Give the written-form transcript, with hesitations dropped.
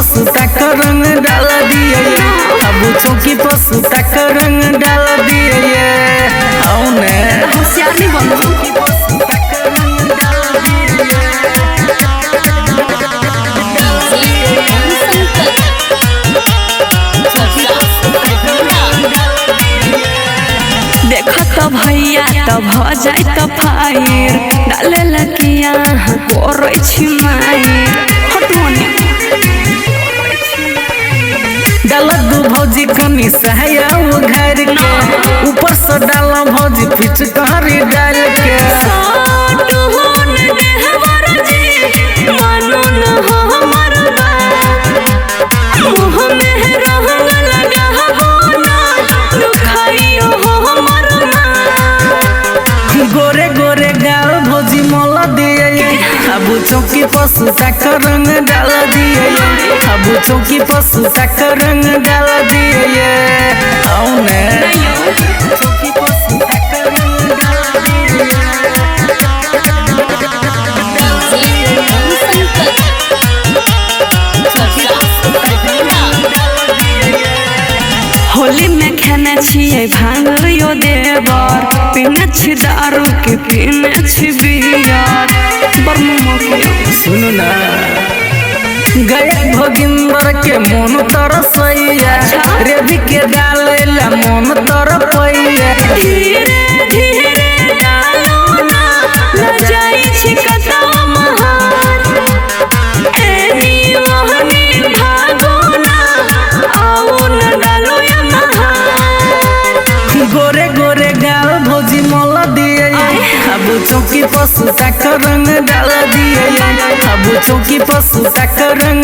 सुता का रंग डाल दिए, अब चौकी पर सुता का रंग डाल दिए। होशियार नहीं बनो। देखो तो भैया तो भ जाए तो फायर डाले लकिया कोरै छी मायर हटोनी डाल दू भौजी कनी सहया वो घर के ऊपर से डाल भौजी पिचकारी डाल के साटू होन देहवर जी मानो न हो हमर बात मुँह में रंग लगा हो ना दुखाइयो हो हमर गोरे गोरे गाल भौजी मोला दिए, अब चौकी पर सुता का रंग डाल दिए, अब चौकी पर सुता का रंग डाल दिए। चौकी पर सुता का रंग डाल होली में खेने छिए भांग यो देवर पीने छी दारू के पीने छी बियर बरमुमो के सुनो ना गए भोगिंदर के मन तरसैया रेबी के डालेला मन तरपैया धीरे धीरे डालो ना लजाई छी कता महार एनी मोहनी भागो ना आओ न डालो या महार गोरे गोरे गाल भौजी मोला दिए, अब चौकी पर सुता का रंग डाल दिए, अब चौकी पर सुता का रंग